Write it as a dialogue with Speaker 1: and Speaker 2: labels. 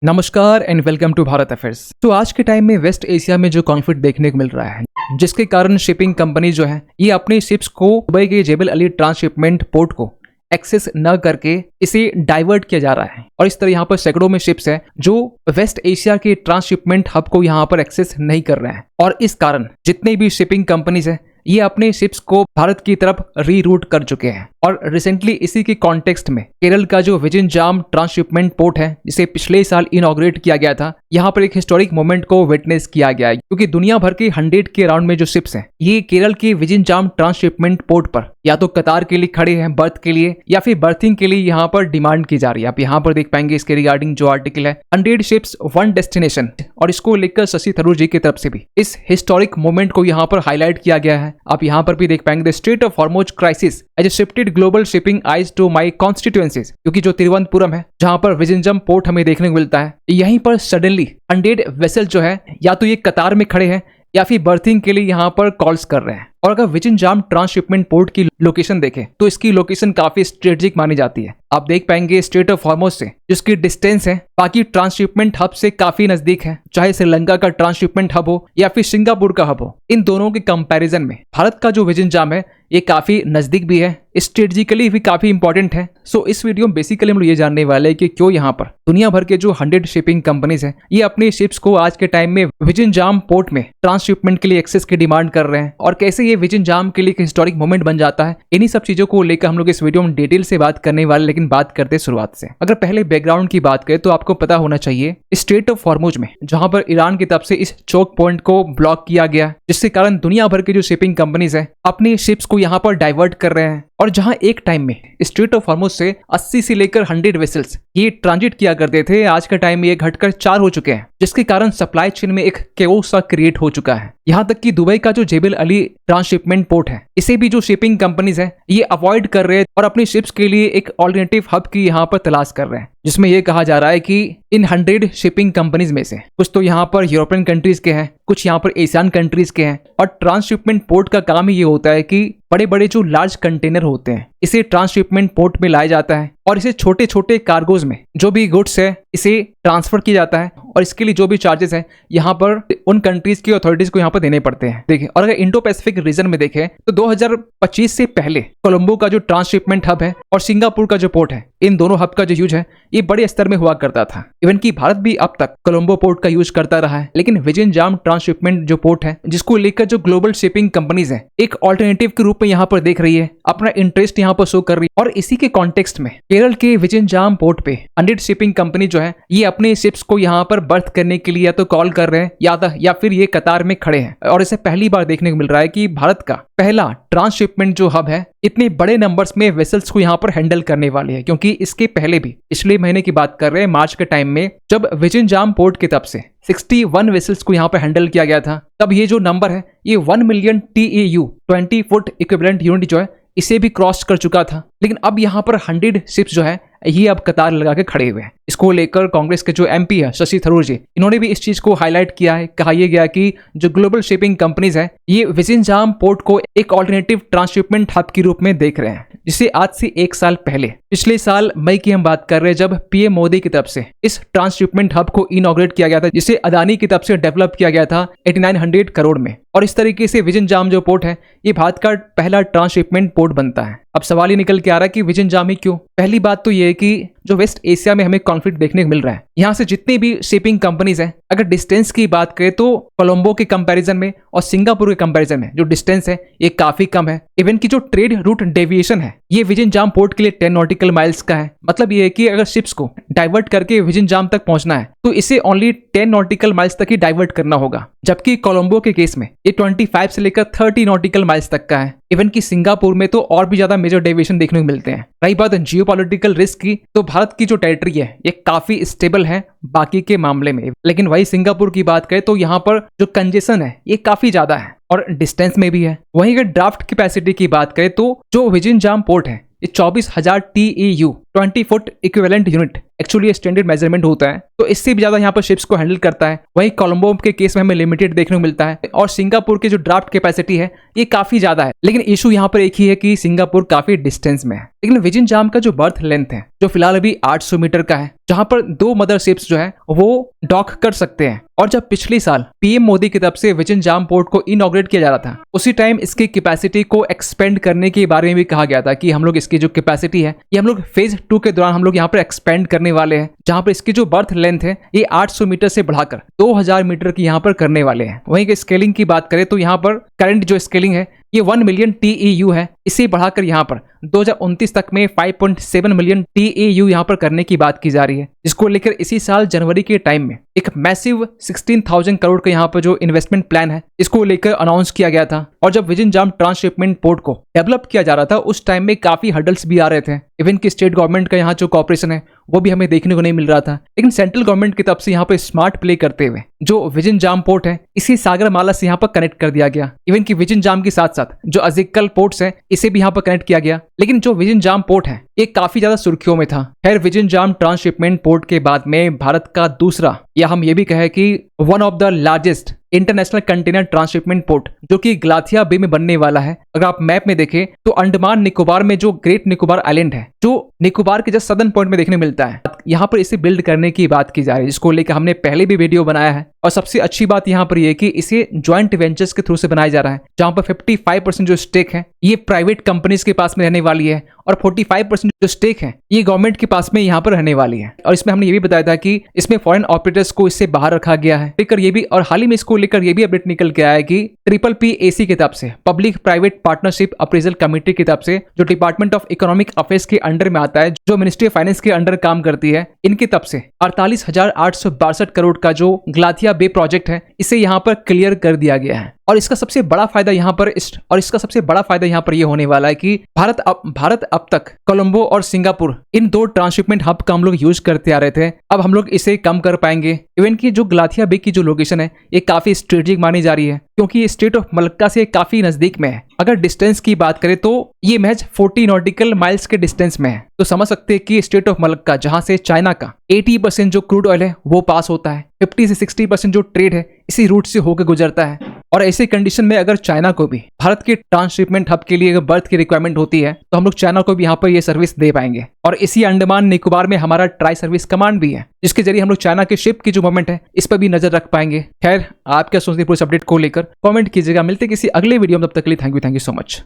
Speaker 1: नमस्कार and welcome to Bharat affairs. तो आज के टाइम में वेस्ट एशिया में जो कॉन्फ्लिक्ट देखने को मिल रहा है, जिसके कारण शिपिंग कंपनी जो है ये अपनी शिप्स को दुबई के जेबल अली ट्रांसशिपमेंट पोर्ट को एक्सेस न करके इसे डाइवर्ट किया जा रहा है। और इस तरह यहाँ पर सैकड़ों में शिप्स है जो वेस्ट एशिया के ट्रांसशिपमेंट हब को यहाँ पर एक्सेस नहीं कर रहे हैं। और इस कारण जितने भी शिपिंग कंपनीज है ये अपने शिप्स को भारत की तरफ रीरूट कर चुके हैं। और रिसेंटली इसी के कॉन्टेक्स्ट में केरल का जो विजिंजाम ट्रांसशिपमेंट पोर्ट है, जिसे पिछले साल इनॉग्रेट किया गया था, यहाँ पर एक हिस्टोरिक मोमेंट को विटनेस किया गया है, क्योंकि दुनिया भर के 100 के अराउंड में जो शिप्स हैं ये केरल के विजिंजाम ट्रांसशिपमेंट पोर्ट पर या तो कतार के लिए खड़े हैं बर्थ के लिए या फिर बर्थिंग के लिए यहाँ पर डिमांड की जा रही है। आप यहाँ पर देख पाएंगे इसके रिगार्डिंग जो आर्टिकल है 100 शिप्स 1 डेस्टिनेशन, और इसको लेकर शशि थरूर जी की तरफ से भी इस हिस्टोरिक मोमेंट को यहाँ पर हाईलाइट किया गया है। आप यहाँ पर भी देख पाएंगे the state of Hormuz crisis has shifted global shipping eyes to my constituencies, क्योंकि जो तिरुवनंतपुरम है जहां पर विजिंजम पोर्ट हमें देखने को मिलता है, यहीं पर सडनली 100 वेसल जो है या तो ये कतार में खड़े हैं या फिर बर्थिंग के लिए यहाँ पर कॉल्स कर रहे हैं। और अगर विजिंजाम ट्रांसशिपमेंट पोर्ट की लोकेशन देखें तो इसकी लोकेशन काफी स्ट्रेटेजिक मानी जाती है। आप देख पाएंगे स्ट्रेट ऑफ हॉर्मोज से जिसकी डिस्टेंस है बाकी ट्रांसशिपमेंट हब से काफी नजदीक है, चाहे श्रीलंका का ट्रांसशिपमेंट हब हो या फिर सिंगापुर का हब हो। इन दोनों के कंपैरिजन में भारत का जो विजिंजाम है ये काफी नजदीक भी है, स्ट्रेटेजिकली भी काफी इंपॉर्टेंट है। सो इस वीडियो में बेसिकली हम लोग ये जानने वाले हैं कि क्यों यहाँ पर दुनिया भर के जो 100 शिपिंग कंपनीज हैं ये अपनी शिप्स को आज के टाइम में विजिंजाम पोर्ट में ट्रांसशिपमेंट के लिए एक्सेस की डिमांड कर रहे हैं, और कैसे ये विजिंजाम के लिए एक हिस्टोरिक मोमेंट बन जाता है। इन्हीं सब चीजों को लेकर हम लोग इस वीडियो में डिटेल से बात करने वाले। लेकिन बात करते शुरुआत से, अगर पहले बैकग्राउंड की बात करें तो आपको पता होना चाहिए स्ट्रेट ऑफ हॉर्मोज में जहां पर ईरान की तरफ से इस चोक पॉइंट को ब्लॉक किया गया, जिसके कारण दुनिया भर के जो शिपिंग कंपनीज है अपनी शिप्स को यहाँ पर डाइवर्ट कर रहे हैं। और जहां एक टाइम में स्ट्रेट ऑफ हॉर्मोज से 80 से लेकर 100 वेसल्स ये ट्रांजिट किया करते थे, आज के टाइम में ये घटकर 4 हो चुके हैं, जिसके कारण सप्लाई चेन में एक केओस सा क्रिएट हो चुका है। यहाँ तक कि दुबई का जो जेबल अली ट्रांसशिपमेंट पोर्ट है इसे भी जो शिपिंग कंपनीज है ये अवॉइड कर रहे हैं और अपनी शिप्स के लिए एक ऑल्टरनेटिव हब की यहाँ पर तलाश कर रहे हैं, जिसमें यह कहा जा रहा है कि इन 100 शिपिंग कंपनीज में से कुछ तो यहाँ पर यूरोपियन कंट्रीज के हैं, कुछ यहाँ पर एशियन कंट्रीज के हैं। और ट्रांसशिपमेंट पोर्ट का काम ही ये होता है कि बड़े बड़े जो लार्ज कंटेनर होते हैं इसे ट्रांसशिपमेंट पोर्ट में लाया जाता है और इसे छोटे छोटे कार्गोज में जो भी गुड्स है इसे ट्रांसफर किया जाता है, और इसके लिए जो भी चार्जेस हैं यहाँ पर उन कंट्रीज की अथॉरिटीज को यहाँ पर देने पड़ते हैं। देखिए, और अगर इंडो पैसिफिक रीजन में देखें तो 2025 से पहले कोलंबो का जो ट्रांसशिपमेंट हब है और सिंगापुर का जो पोर्ट है, इन दोनों हब का जो यूज है ये बड़े स्तर में हुआ करता था। इवन कि भारत भी अब तक कोलंबो पोर्ट का यूज करता रहा है, लेकिन विजिंजाम ट्रांसशिपमेंट जो पोर्ट है जिसको लेकर जो ग्लोबल शिपिंग कंपनीज है एक ऑल्टरनेटिव के रूप में यहाँ पर देख रही है, अपना इंटरेस्ट यहाँ पर शो कर रही है। और इसी के कॉन्टेक्स्ट में केरल के विजिंजाम पोर्ट पे 100 शिपिंग कंपनी जो है ये अपने शिप्स को यहाँ पर बर्थ करने के लिए या तो कॉल कर रहे हैं या फिर ये कतार में खड़े हैं। और इसे पहली बार देखने को मिल रहा है कि भारत का पहला ट्रांसशिपमेंट जो हब है इतने बड़े नंबर्स में वेसल्स को यहाँ पर हैंडल करने वाले है, क्योंकि इसके पहले भी पिछले महीने की बात कर रहे हैं मार्च के टाइम में जब विजिंजाम पोर्ट की तरफ से 61 वेसल्स को यहाँ पर हैंडल किया गया था, तब ये जो नंबर है ये 1 million TEU 20 foot equivalent unit जो है इसे भी क्रॉस कर चुका था। लेकिन अब यहाँ पर 100 शिप्स जो है ये अब कतार लगा के खड़े हुए हैं। इसको लेकर कांग्रेस के जो MP है शशि थरूर जी, इन्होंने भी इस चीज को हाईलाइट किया है। कहा यह गया कि जो ग्लोबल शिपिंग कंपनीज है ये विजिंजाम पोर्ट को एक ऑल्टरनेटिव ट्रांसशिपमेंट हब के रूप में देख रहे हैं, जिसे आज से 1 साल पहले पिछले साल मई की हम बात कर रहे हैं जब PM मोदी की तरफ से इस ट्रांसशिपमेंट हब को इनॉग्रेट किया गया था, जिसे अदानी की तरफ से डेवलप किया गया था 8900 करोड़ में। और इस तरीके से विजिंजाम जो पोर्ट है ये भारत का पहला ट्रांसशिपमेंट पोर्ट बनता है। अब सवाल ये निकल के आ रहा है कि विजिंजाम ही क्यों? पहली बात तो ये है कि जो वेस्ट एशिया में हमें कॉन्फ्लिक्ट देखने को मिल रहा है, यहाँ से जितनी भी शिपिंग कंपनीज हैं अगर डिस्टेंस की बात करें तो कोलंबो के कंपैरिजन में और सिंगापुर के कंपैरिजन में जो डिस्टेंस है ये काफी कम है। इवन की जो ट्रेड रूट डेविएशन है ये विजिंजाम पोर्ट के लिए 10 नॉटिकल माइल्स का है। मतलब ये है कि अगर शिप्स को डाइवर्ट करके विजिंजाम तक पहुंचना है तो इसे ओनली 10 नॉटिकल माइल्स तक ही डाइवर्ट करना होगा, जबकि कोलंबो के केस में ये 25 से लेकर 30 नॉटिकल माइल्स तक का है। इवन की सिंगापुर में तो और भी ज्यादा मेजर डेविएशन देखने को मिलते हैं। रही बात जियोपॉलिटिकल रिस्क की, तो भारत की जो टेरिटरी है ये काफी स्टेबल है बाकी के मामले में, लेकिन वही सिंगापुर की बात करें तो यहाँ पर जो कंजेशन है ये काफी ज्यादा है और डिस्टेंस में भी है। वहीं अगर ड्राफ्ट कैपेसिटी की बात करें तो जो विजिंजाम पोर्ट है ये 24,000 TEU 20 foot equivalent unit actually standard measurement होता है, तो इससे भी ज्यादा यहाँ पर शिप्स को हैंडल करता है। वहीं कोलंबो के केस में हमें लिमिटेड देखने को मिलता है और सिंगापुर की जो ड्राफ्ट कैपेसिटी है ये काफी ज्यादा है। लेकिन इशू यहाँ पर एक ही है कि सिंगापुर काफी डिस्टेंस में है। लेकिन विजन जाम का जो बर्थ लेंथ है जो फिलहाल अभी 800 मीटर का है, जहां पर 2 मदर शिप्स जो है वो डॉक कर सकते हैं। और जब पिछले साल पीएम मोदी की तरफ से विजन जाम पोर्ट को इनॉग्रेट किया जा रहा था, उसी टाइम इसकी कैपेसिटी को एक्सपेंड करने के बारे में भी कहा गया था कि हम लोग इसकी जो कैपेसिटी है ये हम लोग फेज 2 के दौरान हम लोग यहाँ पर एक्सपेंड करने वाले हैं, जहां पर इसकी जो बर्थ लेंथ है ये 800 मीटर से बढ़ाकर 2000 मीटर की यहाँ पर करने वाले हैं। वहीं की स्केलिंग की बात करें तो यहाँ पर करंट जो स्केलिंग है ये 1 मिलियन TEU है, इसे बढ़ाकर यहाँ पर 2029 तक में 5.7 मिलियन TEU यहाँ पर करने की बात की जा रही है, जिसको लेकर इसी साल जनवरी के टाइम में एक मैसिव 16,000 करोड़ का यहाँ पर जो इन्वेस्टमेंट प्लान है इसको लेकर अनाउंस किया गया था। और जब विजन जाम ट्रांसशिपमेंट पोर्ट को डेवलप किया जा रहा था उस टाइम में काफी हर्डल्स भी आ रहे थे। इवन की स्टेट गवर्नमेंट का यहाँ जो कॉर्पोरेशन है वो भी हमें देखने को नहीं मिल रहा था। लेकिन सेंट्रल गवर्नमेंट की तरफ से यहाँ पे स्मार्ट प्ले करते हुए जो विजन जाम पोर्ट है इसी सागरमाला से यहाँ पर कनेक्ट कर दिया गया। इवन की विजन जाम के साथ साथ जो अजिकल पोर्ट्स है इसे भी यहाँ पर कनेक्ट किया गया। लेकिन जो विजन जाम पोर्ट है ये काफी ज्यादा सुर्खियों में था। खैर विजन जाम ट्रांसशिपमेंट पोर्ट के बाद में भारत का दूसरा या हम ये भी कहें कि one of the largest international container transshipment port जो कि गलाथिया बे में बनने वाला है। अगर आप मैप में देखें तो अंडमान निकोबार में जो ग्रेट निकोबार आइलैंड है जो निकोबार के जस्ट सदर्न पॉइंट में देखने मिलता है, यहाँ पर इसे बिल्ड करने की बात की जा रही है, जिसको लेकर हमने पहले भी वीडियो बनाया है। और सबसे अच्छी बात यहाँ पर यह कि इसे ज्वाइंट वेंचर्स के थ्रू से बनाया जा रहा है, जहां पर 55% जो स्टेक है ये प्राइवेट कंपनीज के पास में रहने वाली है और 45% जो स्टेक है ये गवर्नमेंट के पास में यहाँ पर रहने वाली है। और इसमें हमने ये भी बताया था कि इसमें फॉरेन ऑपरेटर्स को इससे बाहर रखा गया है लेकर ये भी, और हाल ही में इसको लेकर ये भी अपडेट निकल के आया है कि PPPAC की तरफ से public private partnership appraisal committee की तरफ से जो डिपार्टमेंट ऑफ इकोनॉमिक अफेयर्स के अंडर में आता है, जो मिनिस्ट्री ऑफ फाइनेंस के अंडर काम करती है, इनकी तरफ से 48,862 करोड़ का जो गलाथिया बे प्रोजेक्ट है इसे यहाँ पर क्लियर कर दिया गया है। और इसका सबसे बड़ा फायदा यहाँ पर यह होने वाला है कि भारत अब तक कोलंबो और सिंगापुर इन 2 ट्रांसशिपमेंट हब का हम लोग यूज करते आ रहे थे, अब हम लोग इसे कम कर पाएंगे। इवन की जो गलाथिया बे की जो लोकेशन है ये काफी स्ट्रेटेजिक मानी जा रही है क्योंकि ये स्टेट ऑफ मलक्का से काफी नजदीक में है। अगर डिस्टेंस की बात करें तो ये महज 40 नॉटिकल माइल्स के डिस्टेंस में है, तो समझ सकते हैं कि स्टेट ऑफ मलक्का जहां से चाइना का 80% जो क्रूड ऑयल है वो पास होता है, 50 से 60% जो ट्रेड है इसी रूट से होकर गुजरता है। और ऐसी कंडीशन में अगर चाइना को भी भारत के ट्रांसशिपमेंट हब के लिए अगर बर्थ की रिक्वायरमेंट होती है तो हम लोग चाइना को भी यहाँ पर ये सर्विस दे पाएंगे। और इसी अंडमान निकोबार में हमारा ट्राई सर्विस कमांड भी है, जिसके जरिए हम लोग चाइना के शिप की जो मूवमेंट है इस पर भी नजर रख पाएंगे। खैर आप क्या सोचते हैं पूरे अपडेट को लेकर कमेंट कीजिएगा। मिलते किसी अगले वीडियो में, तब तक के लिए थैंक यू सो मच।